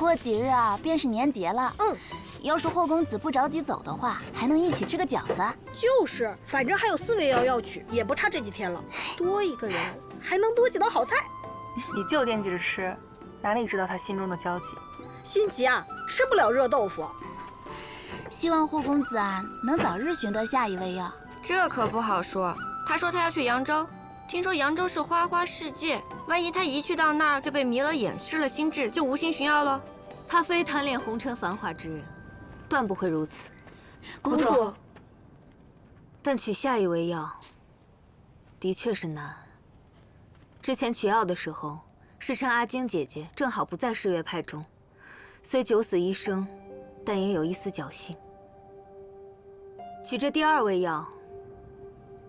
过几日啊，便是年节了。要是霍公子不着急走的话，还能一起吃个饺子。就是，反正还有4味药要取，也不差这几天了。多一个人，还能多几道好菜。你就惦记着吃，哪里知道他心中的焦急？心急啊，吃不了热豆腐。希望霍公子啊，能早日寻得下一味药。这可不好说。他说他要去扬州，听说扬州是花花世界，万一他一去到那儿就被迷了眼，失了心智，就无心寻药了。他非贪恋红尘繁华之人，断不会如此。公主，但取下一味药，的确是难。之前取药的时候，是趁阿晶姐姐正好不在誓约派中，虽九死一生，但也有一丝侥幸。取这第2味药，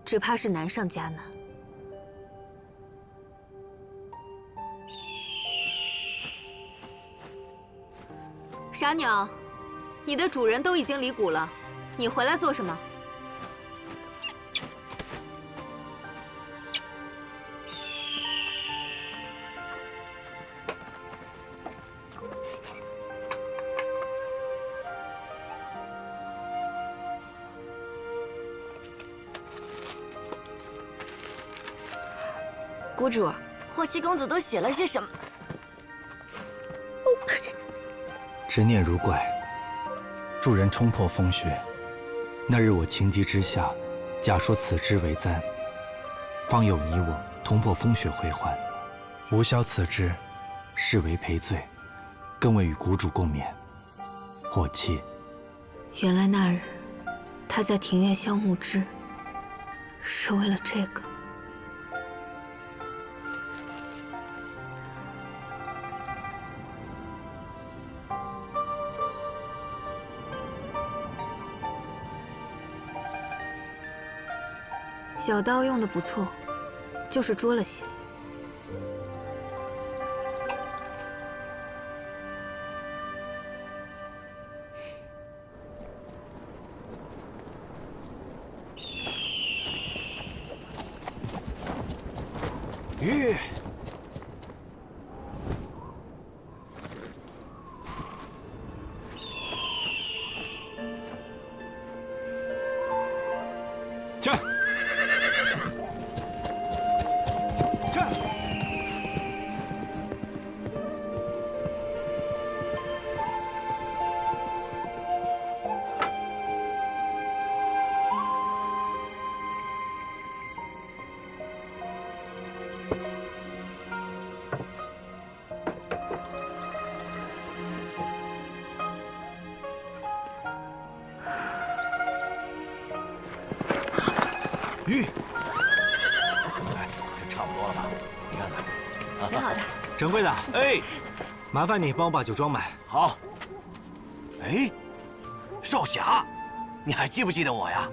只怕是难上加难。傻鸟，你的主人都已经离谷了，你回来做什么？谷主，霍七公子都写了些什么？执念如怪，助人冲破风雪。那日我情急之下，假说此枝为簪，方有你我同破风雪回还。无效此枝，视为赔罪，更为与谷主共勉。霍七，原来那日他在庭院削木枝，是为了这个。小刀用的不错，就是拙了些。吁！去！去！吁！哎，这差不多了吧？你看看。挺好的。掌柜的，哎，麻烦你帮我把酒装满。好。哎，少侠，你还记不记得我呀？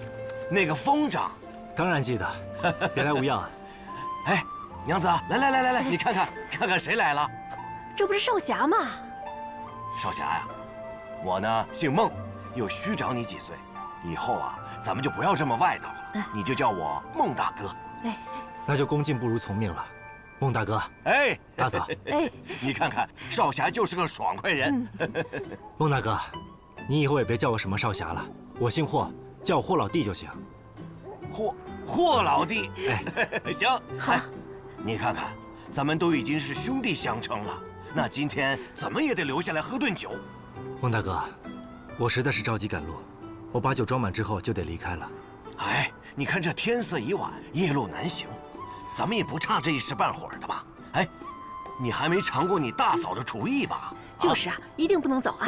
那个风长。当然记得，别来无恙啊。哎，娘子，来，你看看谁来了？这不是少侠吗？少侠呀，我呢姓孟，又虚长你几岁。以后啊，咱们就不要这么外道了，你就叫我孟大哥。哎，那就恭敬不如从命了。孟大哥，哎，大嫂，哎，你看看少侠就是个爽快人。孟大哥，你以后也别叫我什么少侠了，我姓霍，叫我霍老弟就行。霍老弟，哎，行，好。你看看，咱们都已经是兄弟相称了，那今天怎么也得留下来喝顿酒。孟大哥，我实在是着急赶路，我把酒装满之后就得离开了。哎，你看这天色已晚，夜路难行，咱们也不差这一时半会儿的吧？哎，你还没尝过你大嫂的厨艺吧？就是啊，一定不能走啊！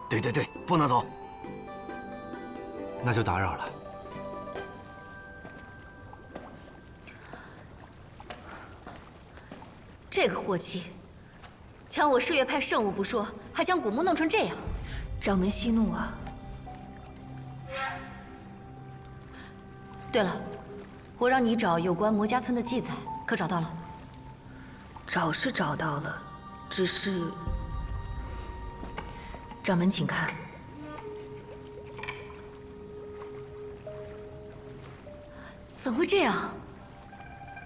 对，不能走。那就打扰了。这个霍七，抢我誓约派圣物不说，还将古墓弄成这样，掌门息怒啊！对了，我让你找有关魔家村的记载，可找到了？找是找到了，只是……掌门请看，怎么会这样？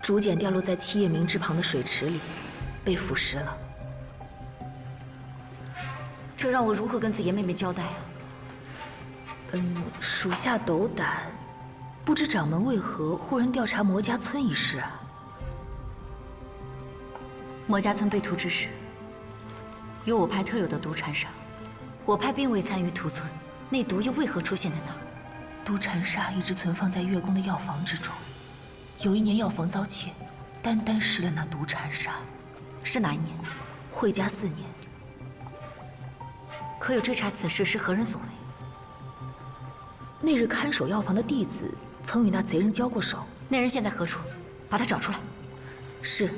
竹简掉落在七叶明之旁的水池里，被腐蚀了。这让我如何跟紫妍妹妹交代啊？属下斗胆，不知掌门为何忽然调查魔家村一事啊？魔家村被屠之时，有我派特有的毒禅砂，我派并未参与屠村，那毒又为何出现在那儿？毒禅砂一直存放在月宫的药房之中，有一年药房遭窃，单单失了那毒禅砂。是哪一年？惠家4年。可有追查此事是何人所为？那日看守药房的弟子曾与那贼人交过手。那人现在何处？把他找出来。是。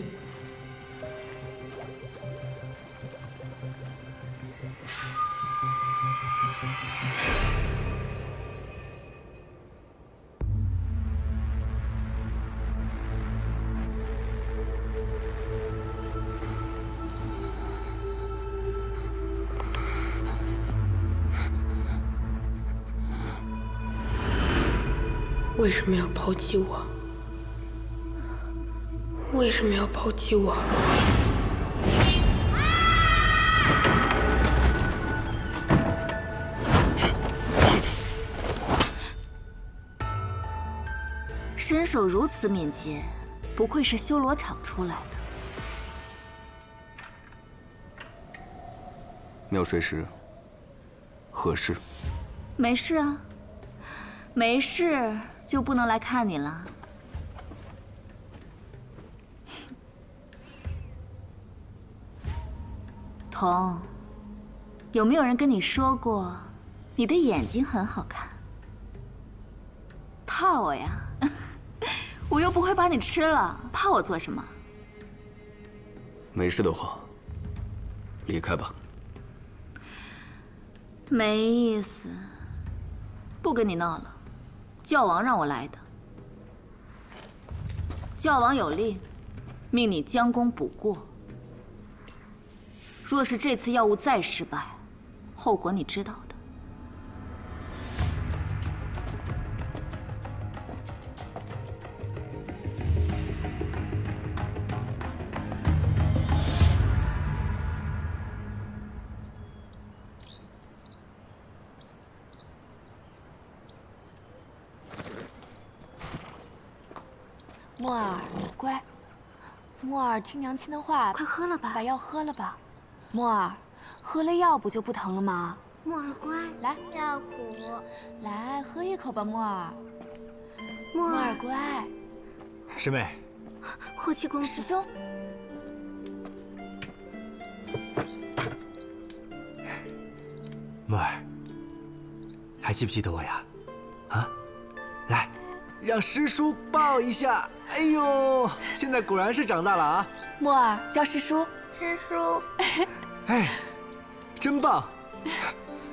为什么要抛弃我？为什么要抛弃我？身手如此敏捷，不愧是修罗场出来的。妙水石，何事？没事啊，没事就不能来看你了。童，有没有人跟你说过，你的眼睛很好看？怕我呀？我又不会把你吃了，怕我做什么？没事的话，离开吧。没意思，不跟你闹了。教王让我来的。教王有令，命你将功补过。若是这次药物再失败，后果你知道的。墨儿，乖，墨儿听娘亲的话，快喝了吧，把药喝了吧。墨儿，喝了药不就不疼了吗？墨儿乖，来，药苦，来喝一口吧，墨儿。墨儿乖。师妹，霍七公子，师兄。墨儿，还记不记得我呀？啊，来，让师叔抱一下。哎呦，现在果然是长大了啊！墨儿叫师叔。师叔。哎，真棒！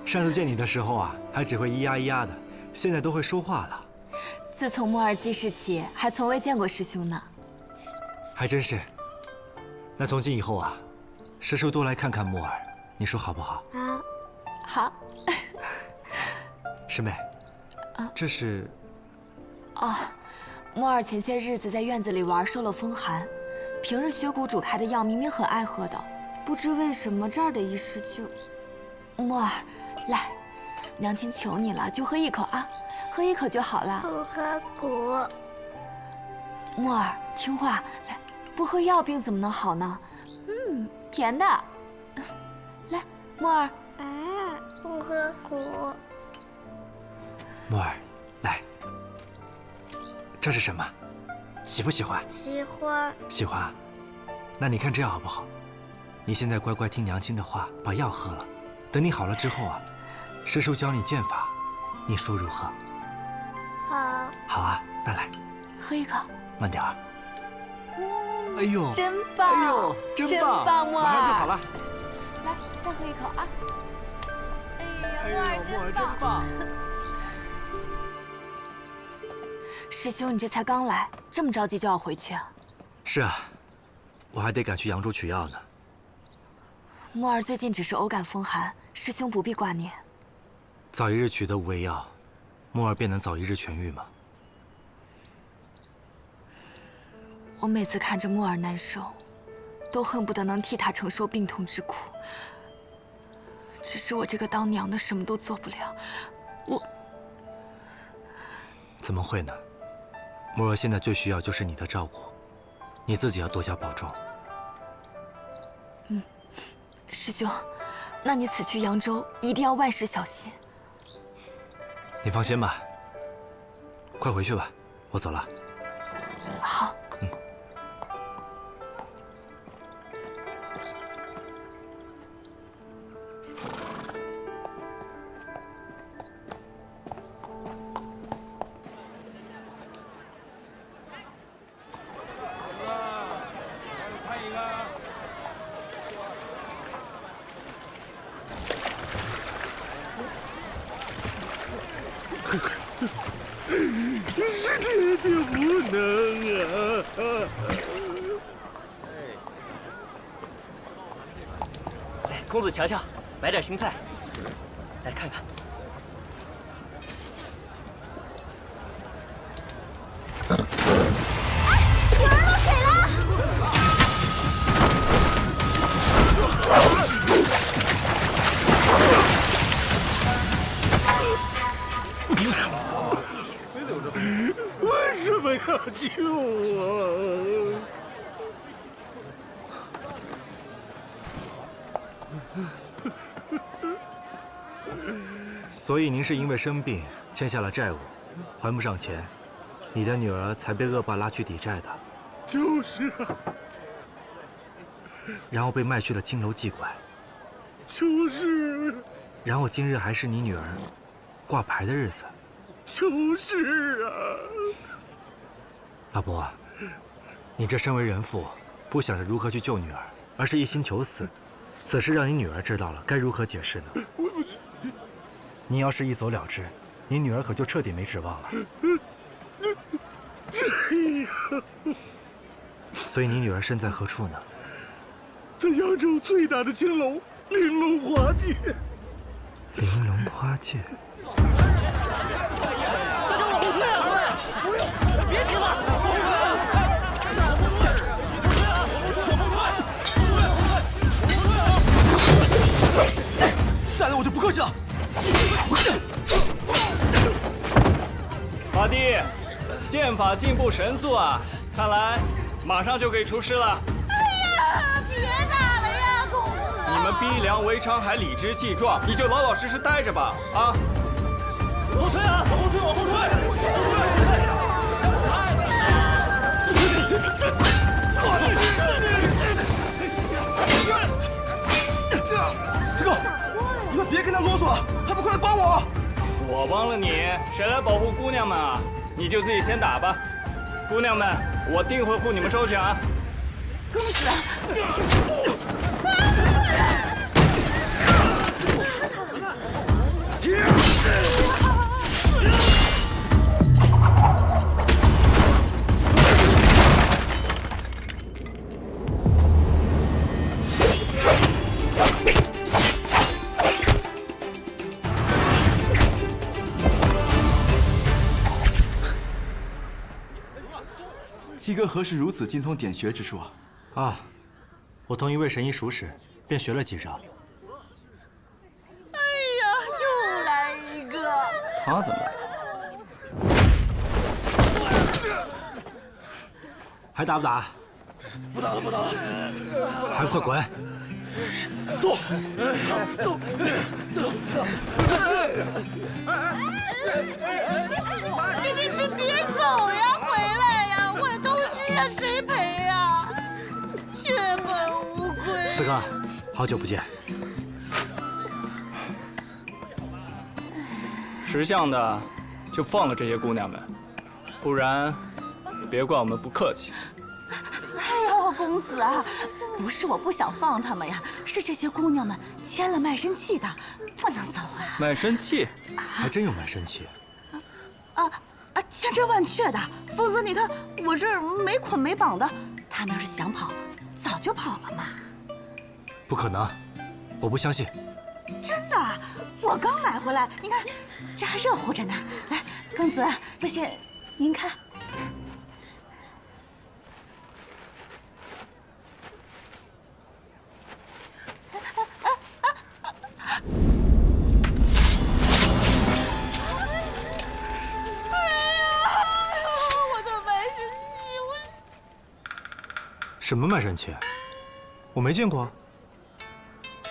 上次见你的时候啊，还只会咿呀咿呀的，现在都会说话了。自从墨儿记事起，还从未见过师兄呢。还真是。那从今以后啊，师叔多来看看墨儿，你说好不好？好。好。师妹，这是……哦，墨儿前些日子在院子里玩，受了风寒。平日学谷主开的药，明明很爱喝的，不知为什么这儿的一试就……墨儿，来，娘亲求你了，就喝一口啊，喝一口就好了。不喝苦。墨儿，听话，来，不喝药病怎么能好呢？甜的。来，墨儿。不喝苦。墨儿，来，这是什么？喜不喜欢？喜欢。喜欢。那你看这样好不好？你现在乖乖听娘亲的话，把药喝了。等你好了之后啊，师叔教你剑法，你说如何？好。好啊，那来，喝一口。慢点儿。哎呦，真棒！哎呦，真棒！墨儿，马上就好了。来，再喝一口啊！哎呀，墨儿真棒！师兄，你这才刚来，这么着急就要回去啊？是啊，我还得赶去扬州取药呢。墨儿最近只是偶感风寒，师兄不必挂念。早一日取得无味药，墨儿便能早一日痊愈吗？我每次看着墨儿难受，都恨不得能替他承受病痛之苦。只是我这个当娘的什么都做不了，我怎么会呢？沫儿现在最需要就是你的照顾，你自己要多加保重。师兄，那你此去扬州一定要万事小心。你放心吧，快回去吧，我走了。好。是铁定不能啊！公子瞧瞧，买点青菜，来看看。有人落水了！为什么要救我？所以您是因为生病欠下了债务，还不上钱，你的女儿才被恶霸拉去抵债的。就是啊，然后被卖去了青楼妓馆。就是。然后今日还是你女儿挂牌的日子。就是啊。老伯，你这身为人父，不想着如何去救女儿，而是一心求死。此事让你女儿知道了，该如何解释呢？你要是一走了之，你女儿可就彻底没指望了。这样，所以你女儿身在何处呢？在扬州最大的青楼玲珑花街。玲珑花街。大家往后退啊！别停了！再来我就不客气了。法帝，剑法进步神速啊！看来马上就可以出师了。哎呀，别打了呀，公子！你们逼良为娼还理直气壮，你就老老实实待着吧！啊！后退啊！往后退，往后退！四哥，你快别跟他啰嗦了，还不快来帮我！我帮了你，谁来保护姑娘们啊？你就自己先打吧。姑娘们，我定会护你们周全啊！公子。七哥何时如此精通点穴之术啊？啊，我同一位神医熟识，便学了几招。哎呀，又来一个！他怎么了？还打不打？不打了，不打了！还不快滚！走，走，走，走！别走呀，回来呀！我的东西呀，谁赔呀？血本无归。四哥，好久不见。识相的就放了这些姑娘们，不然别怪我们不客气。哎呦，公子啊，不是我不想放他们呀，是这些姑娘们签了卖身契的，不能走啊。卖身契？还真有卖身契。千真万确的，否则你看我这儿没捆没绑的，他们要是想跑，早就跑了嘛。不可能，我不相信。真的，我刚买回来，你看这还热乎着呢。来，公子，这些您看。什么卖身契？我没见过。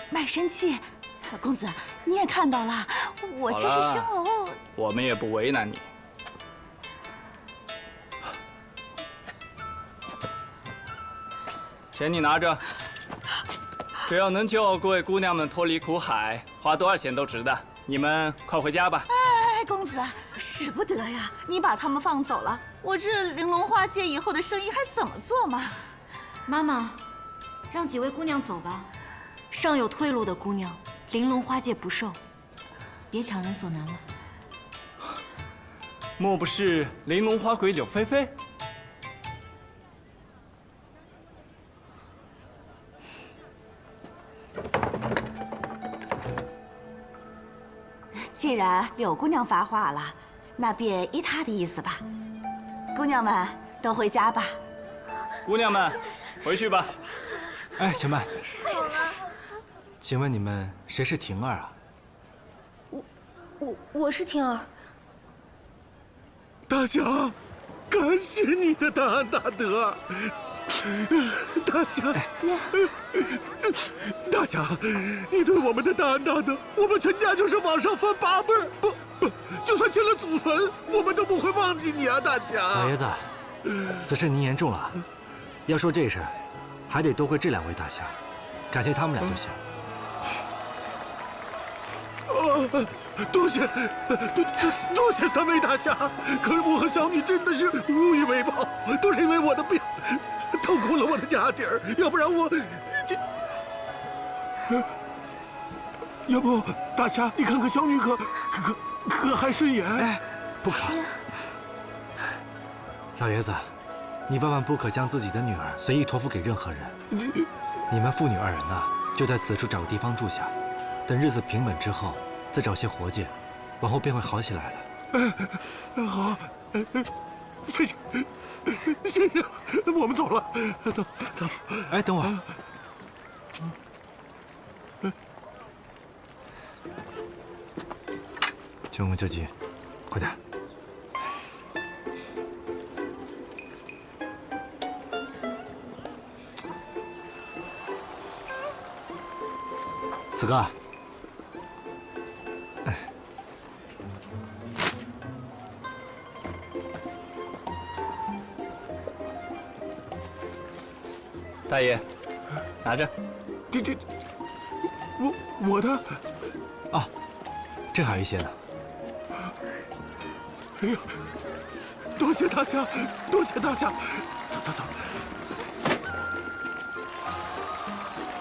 卖身契，公子你也看到了，我这是青楼。我们也不为难你。钱你拿着，只要能救各位姑娘们脱离苦海，花多少钱都值得。你们快回家吧。哎，公子，使不得呀！你把他们放走了，我这玲珑花界以后的生意还怎么做嘛？妈妈，让几位姑娘走吧。尚有退路的姑娘，玲珑花界不受，别强人所难了。莫不是玲珑花鬼柳菲菲？既然柳姑娘发话了，那便依她的意思吧。姑娘们都回家吧。姑娘们，回去吧。哎，且慢。请问你们谁是婷儿啊？我是婷儿。大侠，感谢你的大恩大德。大侠，爹，大侠，你对我们的大恩大德，我们全家就是往上翻8辈儿，不，就算进了祖坟，我们都不会忘记你啊，大侠。老爷子，此事您言重了。要说这事，还得多亏这2位大侠，感谢他们俩就行。多谢3位大侠。可是我和小女真的是无以为报，都是因为我的病，掏空了我的家底儿，要不然我这……要不大侠你看看小女可还顺眼？哎，不可。老爷子，你万万不可将自己的女儿随意托付给任何人。你们父女2人呢，就在此处找个地方住下，等日子平稳之后，再找些活计，往后便会好起来了。好，谢谢，我们走了，走。哎，等会儿。救命救急，快点！四哥。大爷，拿着。这，我的。啊，这还有一些呢。哎呦，多谢大侠，多谢大侠。走。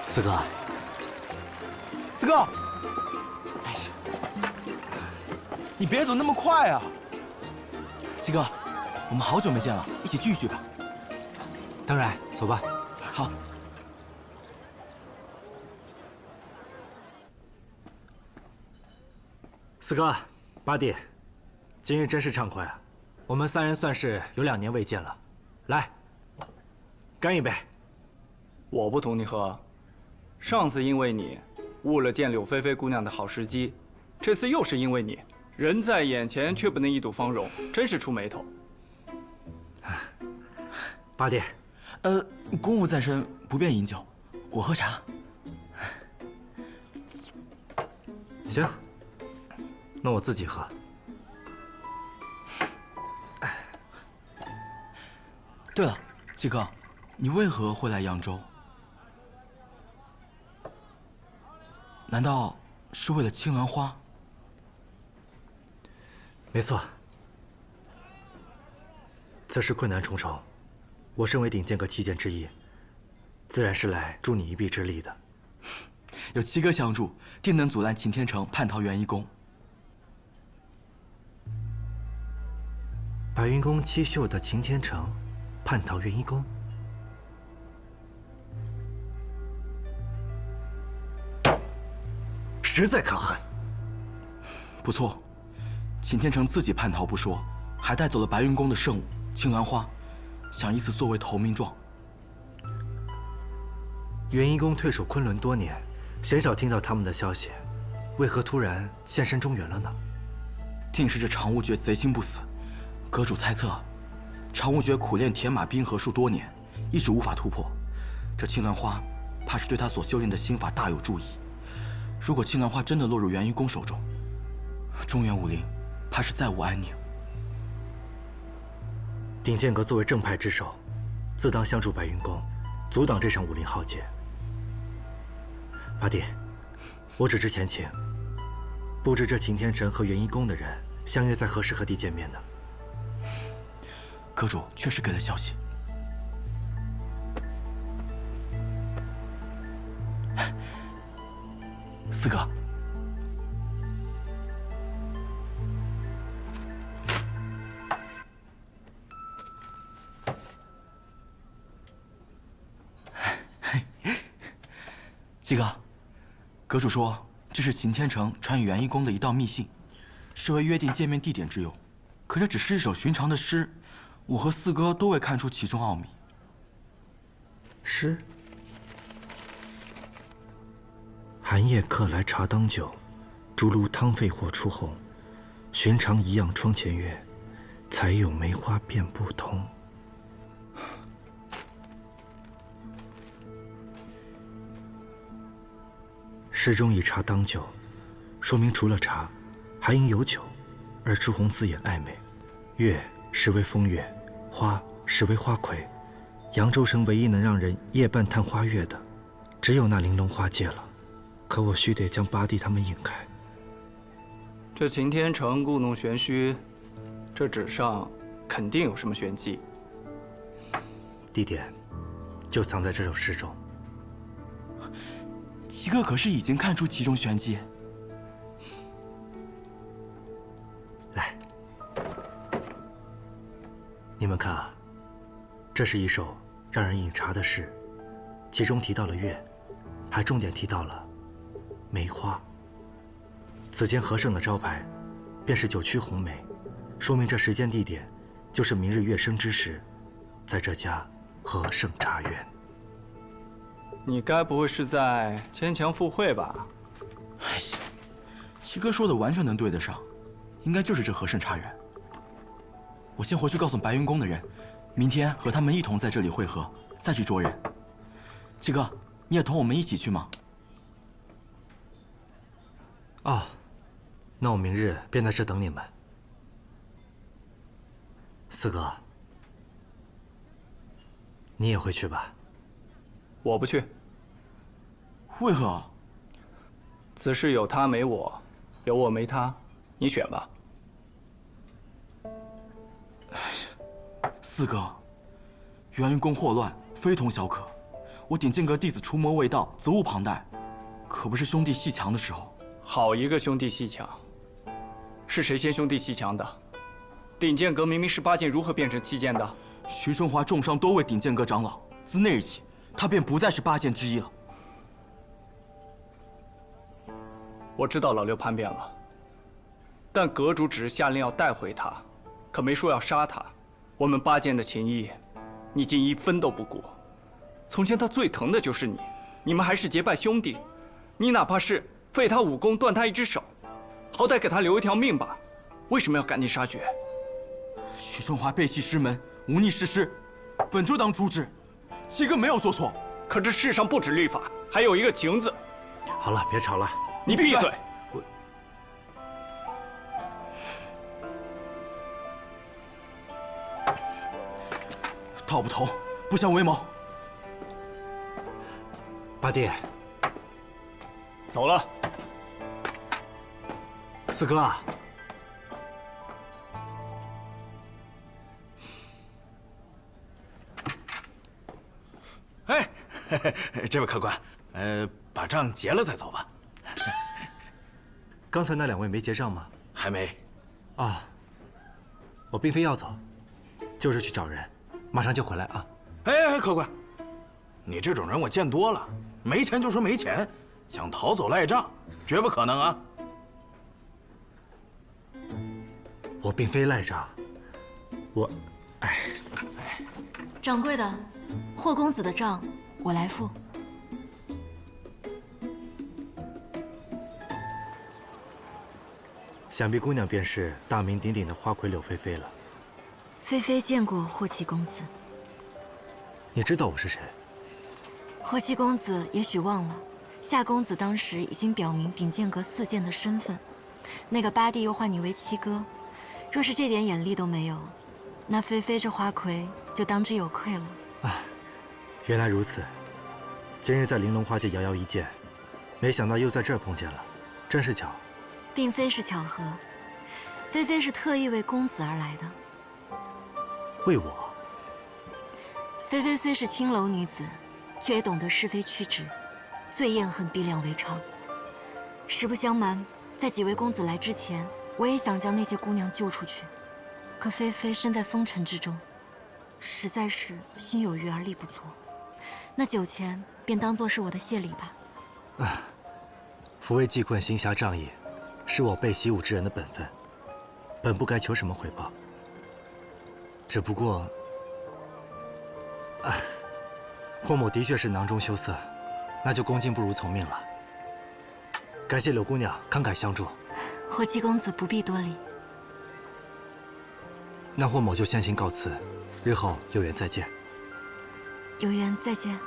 四哥。四哥，哎呀，你别走那么快啊！七哥，我们好久没见了，一起聚一聚吧。当然，走吧。好。四哥，八弟，今日真是畅快啊！我们3人算是有2年未见了，来，干一杯。我不同你喝，上次因为你误了见柳菲菲姑娘的好时机，这次又是因为你人在眼前却不能一睹芳容，真是出眉头。八弟，公务在身，不便饮酒，我喝茶。行，那我自己喝。对了，七哥，你为何会来扬州？难道是为了青鸾花？没错，此事困难重重，我身为顶剑阁7剑之一，自然是来助你一臂之力的。有七哥相助，定能阻拦秦天成叛逃元一宫。白云宫七秀的秦天成叛逃元一宫，实在可恨。不错，秦天成自己叛逃不说，还带走了白云宫的圣物青鸾花，想以此作为投名状。元一宫退守昆仑多年，鲜少听到他们的消息，为何突然现身中原了呢？定是这常无觉贼心不死。阁主猜测，常无觉苦练铁马冰河术多年，一直无法突破，这青鸾花怕是对他所修炼的心法大有注意。如果青鸾花真的落入元一公手中，中原武林怕是再无安宁。鼎剑阁作为正派之首，自当相助白云宫，阻挡这场武林浩劫。八弟，我只知前情，不知这擎天城和元一宫的人相约在何时何地见面呢？阁主确实给了消息。四哥，七哥，阁主说这是擎天城传与元一宫的一道密信，是为约定见面地点之用。可这只是一首寻常的诗，我和四哥都未看出其中奥秘。诗？寒夜客来茶当酒，竹炉汤沸火出红。寻常一样窗前月，才有梅花变不同。诗中以茶当酒，说明除了茶，还应有酒，而朱红字眼暧昧。月实为风月，花实为花魁。扬州城唯一能让人夜半探花月的，只有那玲珑花界了。可我须得将八弟他们引开。这擎天城故弄玄虚，这纸上肯定有什么玄机。地点就藏在这首诗中。七哥可是已经看出其中玄机。来，你们看啊，这是一首让人饮茶的诗，其中提到了月，还重点提到了梅花。此间和盛的招牌，便是九曲红梅，说明这时间地点，就是明日月升之时，在这家和盛茶园。你该不会是在牵强附会吧？哎呀，七哥说的完全能对得上，应该就是这和盛茶园。我先回去告诉白云宫的人，明天和他们一同在这里会合，再去捉人。七哥，你也同我们一起去吗？哦，那我明日便在这等你们。四哥，你也会去吧？我不去。为何？此事有他没我，有我没他，你选吧。四哥，元云宫祸乱，非同小可。我鼎剑阁弟子除魔未到，责无旁贷，可不是兄弟戏强的时候。好一个兄弟戏强！是谁先兄弟戏强的？鼎剑阁明明是8剑，如何变成7剑的？徐春华重伤多位鼎剑阁长老，自那日起，他便不再是8剑之一了。我知道老六叛变了，但阁主只是下令要带回他，可没说要杀他。我们8剑的情谊，你竟1分都不顾。从前他最疼的就是你，你们还是结拜兄弟，你哪怕是废他武功，断他1只手，好歹给他留一条命吧。为什么要赶尽杀绝？徐春华背弃师门，忤逆师师，本就当诛之。七哥没有做错，可这世上不止律法，还有一个情字。好了，别吵了。你闭嘴！道不同，不相为谋。八弟，走了。四哥啊，哎，这位客官，把账结了再走吧。刚才那2位没结账吗？还没。啊，我并非要走，就是去找人，马上就回来啊。哎，客官，你这种人我见多了，没钱就说没钱，想逃走赖账，绝不可能啊！我并非赖账，掌柜的，霍公子的账我来付。想必姑娘便是大名鼎鼎的花魁柳菲菲了。菲菲见过霍七公子。你知道我是谁？霍七公子也许忘了，夏公子当时已经表明顶剑阁4剑的身份，那个八弟又唤你为七哥，若是这点眼力都没有，那菲菲这花魁就当之有愧了。原来如此，今日在玲珑花界遥遥一见，没想到又在这儿碰见了，真是巧。并非是巧合，菲菲是特意为公子而来的。为我？菲菲虽是青楼女子，却也懂得是非曲直，最厌恨逼良为娼。实不相瞒，在几位公子来之前，我也想将那些姑娘救出去，可菲菲身在风尘之中，实在是心有余而力不足。那酒钱便当作是我的谢礼吧。抚慰济困，行侠仗义，是我辈习武之人的本分，本不该求什么回报。只不过，霍某的确是囊中羞涩，那就恭敬不如从命了。感谢柳姑娘慷慨相助。霍七公子不必多礼。那霍某就先行告辞，日后有缘再见。有缘再见。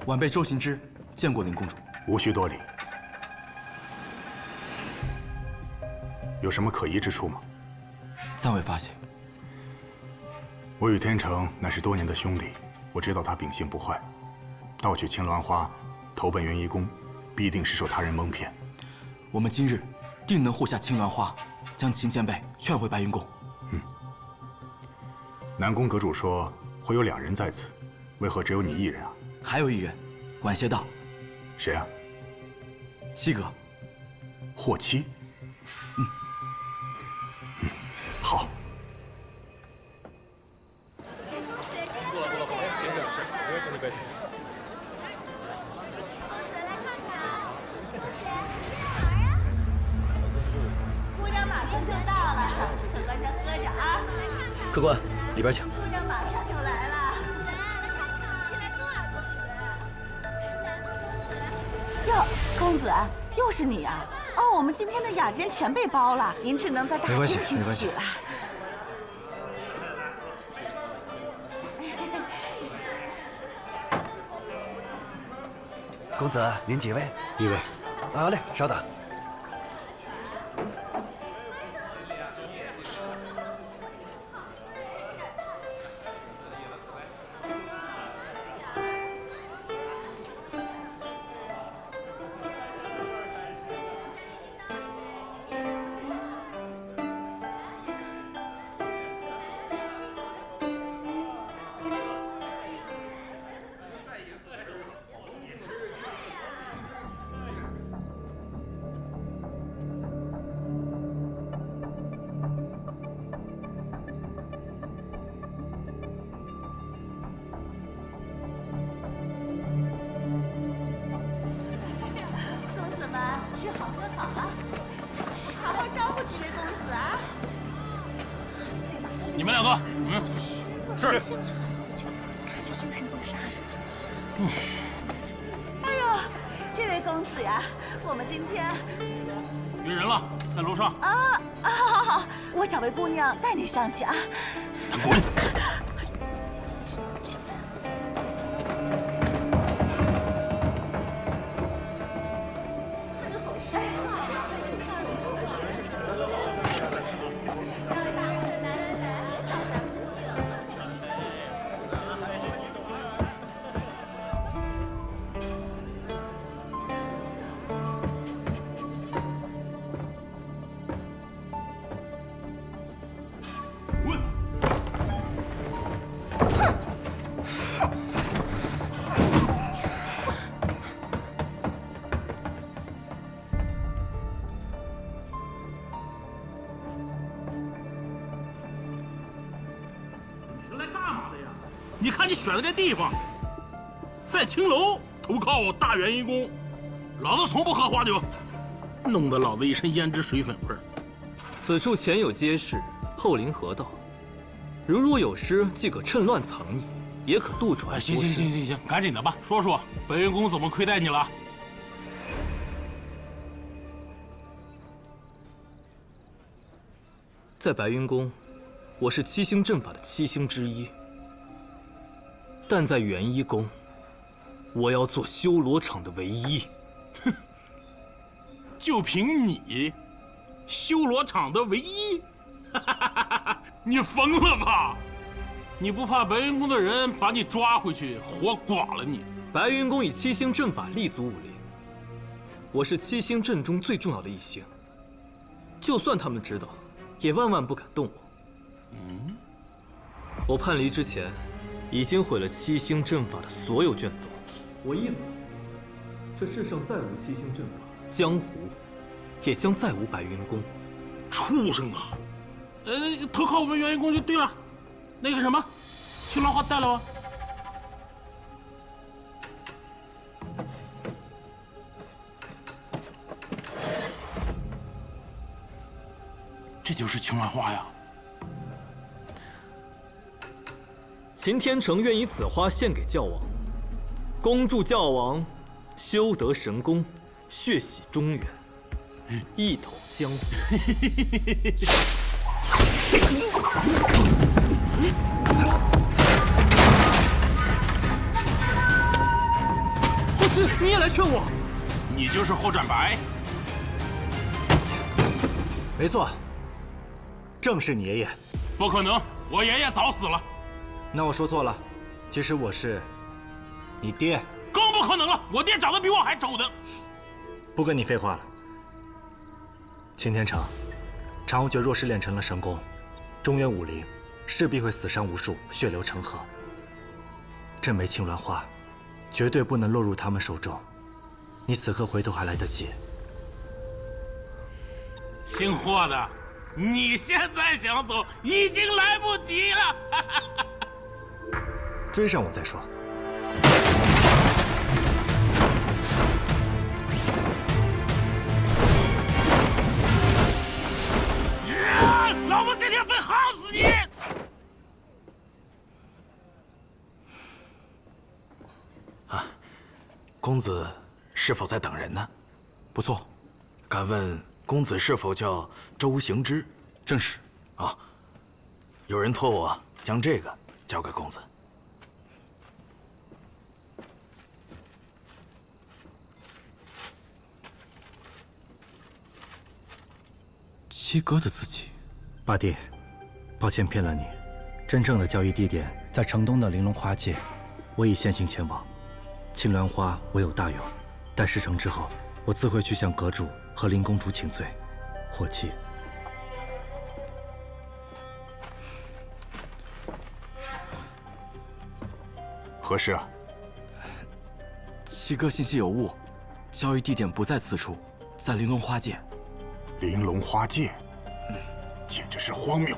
晚辈周行之见过林公主。无需多礼。有什么可疑之处吗？暂未发现。我与天成乃是多年的兄弟，我知道他秉性不坏。盗取青鸾花，投奔云夷宫，必定是受他人蒙骗。我们今日定能护下青鸾花，将秦前辈劝回白云宫。南宫阁主说会有2人在此，为何只有你1人啊？还有1人，晚些到。谁啊？七哥。霍七。好。姑娘马上就到了，喝着喝着啊！客官，里边请。姑娘马上就来了。哟，公子，又是你啊！哦，我们今天的雅间全被包了，您只能在大厅听曲了。公子，您几位？1位。好嘞，稍等。吃好喝好啊！好好招呼几位公子啊！你们2个，是。看这凶神恶煞的。哎呦，这位公子呀，我们今天约人了，在楼上。好，我找位姑娘带你上去啊。滚！你看你选的这地方，在青楼投靠大元一公，老子从不喝花酒，弄得老子一身胭脂水粉味儿。此处前有街市，后临河道，如若有失，既可趁乱藏匿，也可渡船。行，赶紧的吧，说说白云公怎么亏待你了？在白云宫，我是七星阵法的7星之一。但在元一宫，我要做修罗场的唯一。哼，就凭你，修罗场的唯一？你疯了吧？你不怕白云宫的人把你抓回去，活剐了你？白云宫以7星阵法立足武林，我是7星阵中最重要的一星。就算他们知道，也万万不敢动我。我叛离之前，已经毁了7星阵法的所有卷宗。我一走，这世上再无7星阵法，江湖也将再无白云宫。畜生啊！投靠我们元一宫就对了。那个什么，青鸾花带了吗？这就是青鸾花呀！秦天成愿以此花献给教王，恭祝教王修得神功，血洗中原，一统江湖。霍师，你也来劝我？你就是霍展白？没错，正是你爷爷。不可能，我爷爷早死了。那我说错了，其实我是你爹。更不可能了，我爹长得比我还丑的。不跟你废话了。秦天成，长侯爵若是练成了神功，中原武林势必会死伤无数，血流成河。这枚青鸾花，绝对不能落入他们手中。你此刻回头还来得及。姓霍的，你现在想走已经来不及了。追上我再说。老子今天非夯死你！啊，公子是否在等人呢？不错。敢问公子是否叫周行之？正是。啊，有人托我将这个交给公子。七哥的字迹。八弟，抱歉骗了你，真正的交易地点在城东的玲珑花界，我已先行前往。青鸾花我有大用，待事成之后，我自会去向阁主和林公主请罪。霍七，何事啊？七哥信息有误，交易地点不在此处，在玲珑花界。玲珑花界，简直是荒谬，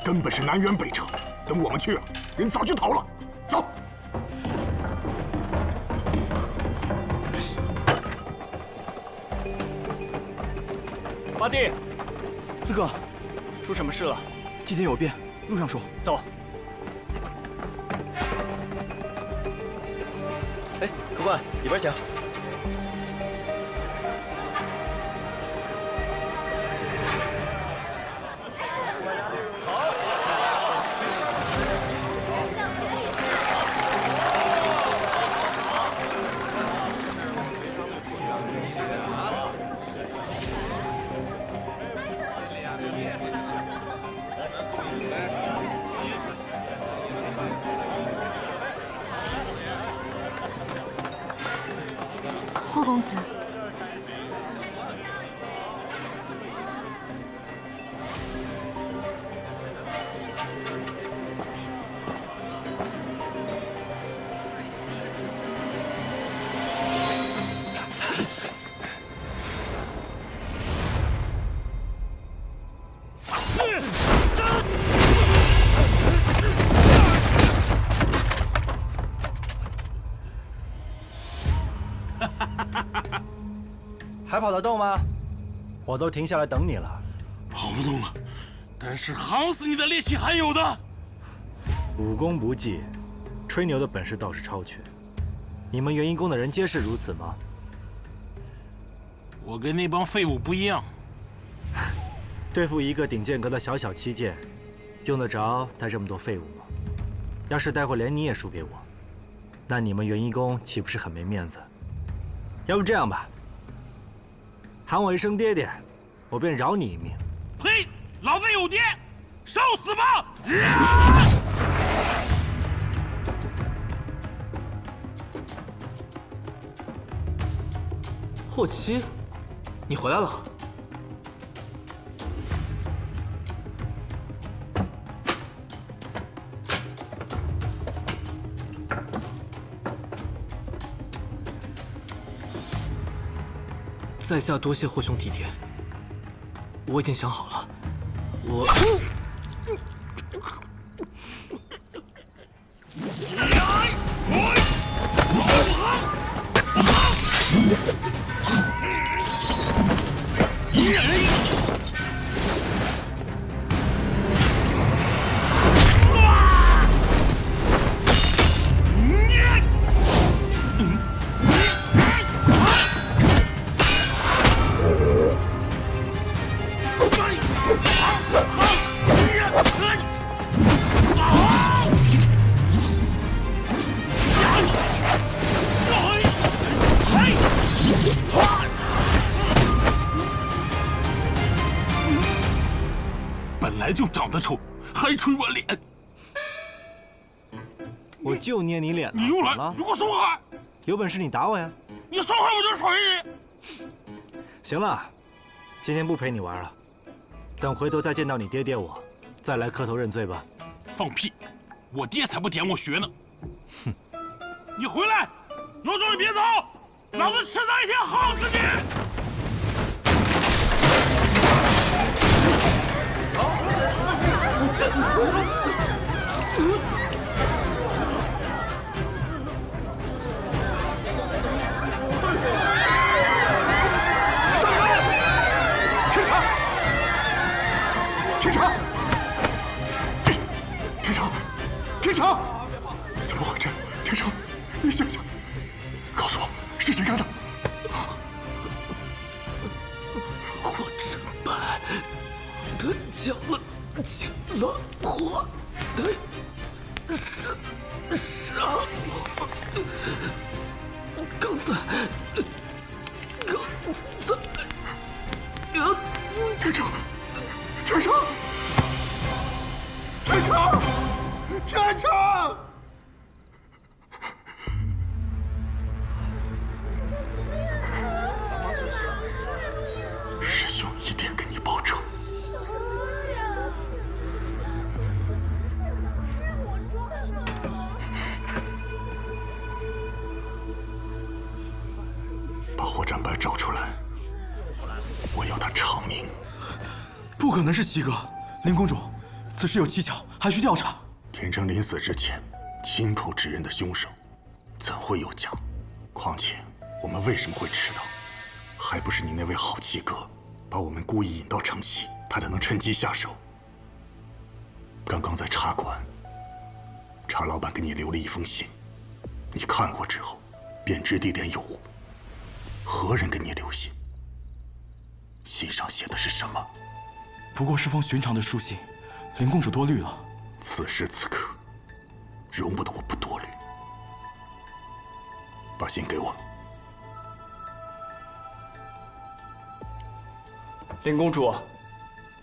根本是南辕北辙。等我们去了，人早就逃了。走。八弟，四哥，出什么事了？地点有变，路上说。走。哎，客官，里边请。霍公子，还跑得动吗？我都停下来等你了。跑不动了，但是夯死你的力气还有的。武功不济，吹牛的本事倒是超群。你们元婴宫的人皆是如此吗？我跟那帮废物不一样。对付一个顶剑阁的小小七剑，用得着带这么多废物吗？要是待会连你也输给我，那你们元婴宫岂不是很没面子？要不这样吧，喊我一声爹爹，我便饶你一命。呸！老子有爹，受死吧！霍七，你回来了。在下多谢霍兄体贴，我已经想好了，我。本来就长得丑，还捶我脸。我就捏你脸了。你又来，你给我松开！有本事你打我呀！你松开我就捶你！行了，今天不陪你玩了，等回头再见到你爹爹我，再来磕头认罪吧。放屁！我爹才不点我穴呢。哼！你回来，有种你别走，老子迟早一天耗死你！上场！天成！天成！天成！怎么回事？天成，你醒醒！告诉我是谁干的？霍成白，他抢了青兰花的杀我。刚才，天成，天成，天成，天成！师兄一定给你报仇。把霍占白找出来，我要他偿命。不可能是七哥，林公主，此事有蹊跷，还需调查。天成临死之前亲口指认的凶手，怎会有假？况且我们为什么会迟到？还不是你那位好七哥把我们故意引到城西，他才能趁机下手。刚刚在茶馆，茶老板给你留了一封信，你看过之后便知地点有误。何人给你留信？信上写的是什么？不过是封寻常的书信，林公主多虑了。此时此刻，容不得我不多虑。把信给我。林公主，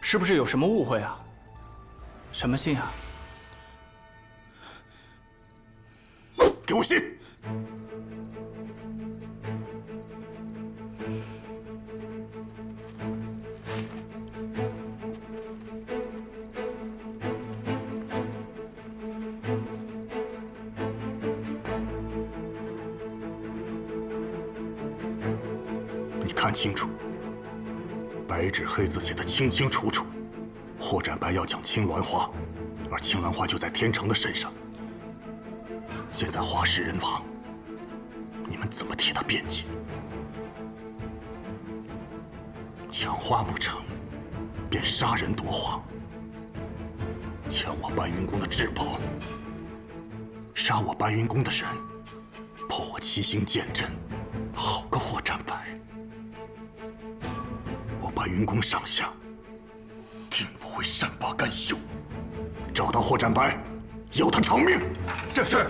是不是有什么误会啊？什么信啊？给我信！你看清楚，白纸黑字写的清清楚楚，霍占白要抢青鸾花，而青鸾花就在天成的身上。现在花市人亡，你们怎么替他辩解？抢花不成，便杀人夺花。抢我白云宫的至宝，杀我白云宫的人，破我七星剑阵，好个霍占白！我白云宫上下定不会善罢甘休。找到霍占白，要他偿命。是。